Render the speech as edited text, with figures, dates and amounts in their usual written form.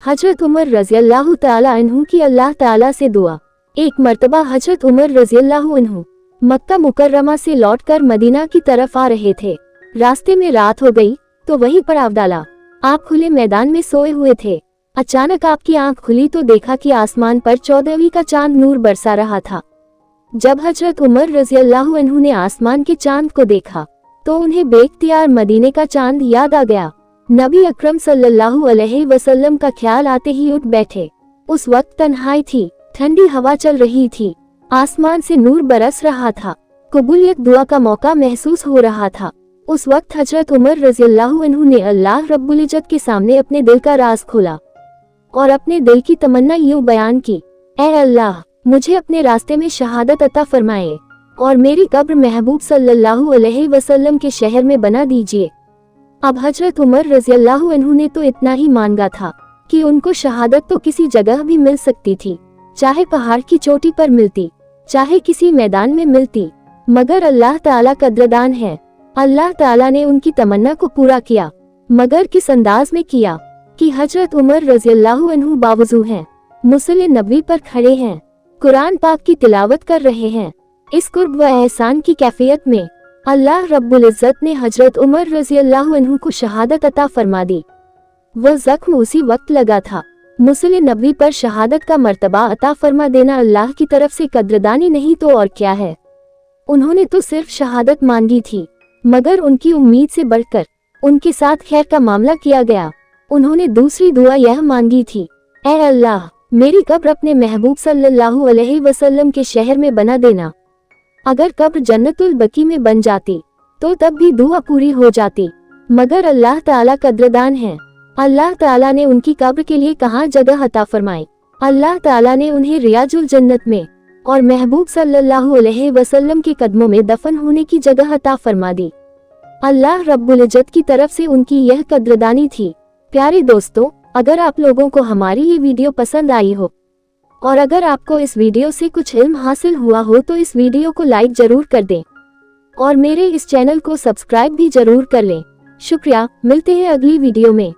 हजरत उमर रज़ियल्लाहु ताला अन्हु की अल्लाह ताला से दुआ। एक मर्तबा हजरत उमर रज़ियल्लाहु अन्हु मक्का मुकर्रमा से लौटकर मदीना की तरफ आ रहे थे। रास्ते में रात हो गई तो वहीं पर आप डाला। आप खुले मैदान में सोए हुए थे। अचानक आपकी आंख खुली तो देखा कि आसमान पर 14वीं का चांद नूर बरसा रहा था। जब हजरत उमर रज़ियल्लाहु अन्हु ने आसमान के चांद को देखा तो उन्हें बेख्तियार मदीने का चांद याद आ गया। नबी अकरम सल्लल्लाहु अलैहि वसल्लम का ख्याल आते ही उठ बैठे। उस वक्त तन्हाई थी, ठंडी हवा चल रही थी, आसमान से नूर बरस रहा था, कबूलियत दुआ का मौका महसूस हो रहा था। उस वक्त हजरत उमर रज़ियल्लाहु अन्हु ने अल्लाह रब्बुल इज्जत के सामने अपने दिल का राज खोला और अपने दिल की तमन्ना यूं बयान की, ऐ अल्लाह, मुझे अपने रास्ते में शहादत अता फरमाए और मेरी कब्र महबूब सल्लल्लाहु अलैहि वसल्लम के शहर में बना दीजिए। अब हजरत उमर रज़ियल्लाहु अन्हु ने तो इतना ही मांगा था कि उनको शहादत तो किसी जगह भी मिल सकती थी, चाहे पहाड़ की चोटी पर मिलती, चाहे किसी मैदान में मिलती, मगर अल्लाह ताला कद्रदान है। अल्लाह ताला ने उनकी तमन्ना को पूरा किया, मगर किस अंदाज में किया कि हजरत उमर रज़ियल्लाहु अन्हु बावजू हैं, मुसल्ले नबवी पर खड़े हैं, कुरान पाक की तिलावत कर रहे हैं। इस कुर्ब व एहसान की कैफियत में अल्लाह रब्बुल इज्जत ने हजरत उमर रज़ियल्लाहु अन्हु को शहादत अता फरमा दी। वो जख्म उसी वक्त लगा था। मुसल्ले नबवी पर शहादत का मर्तबा अता फरमा देना अल्लाह की तरफ से कद्रदानी नहीं तो और क्या है। उन्होंने तो सिर्फ शहादत मांगी थी, मगर उनकी उम्मीद से बढ़कर उनके साथ खैर का मामला किया गया। उन्होंने दूसरी दुआ यह मांगी थी, ऐ अल्लाह, मेरी कब्र अपने महबूब सल्लल्लाहु अलैहि वसल्लम के शहर में बना देना। अगर कब्र जन्नतुल बकी में बन जाती तो तब भी दुआ पूरी हो जाती, मगर अल्लाह ताला कद्रदान है। अल्लाह ताला ने उनकी कब्र के लिए कहाँ जगह अता फरमाई। अल्लाह ताला ने उन्हें रियाजुल जन्नत में और महबूब सल्लल्लाहु अलैहि वसल्लम के कदमों में दफन होने की जगह अता फरमा दी। अल्लाह रब्बुल इज्जत की तरफ से उनकी यह कद्रदानी थी। प्यारे दोस्तों, अगर आप लोगों को हमारी ये वीडियो पसंद आई हो और अगर आपको इस वीडियो से कुछ इल्म हासिल हुआ हो तो इस वीडियो को लाइक जरूर कर दें और मेरे इस चैनल को सब्सक्राइब भी जरूर कर लें। शुक्रिया। मिलते हैं अगली वीडियो में।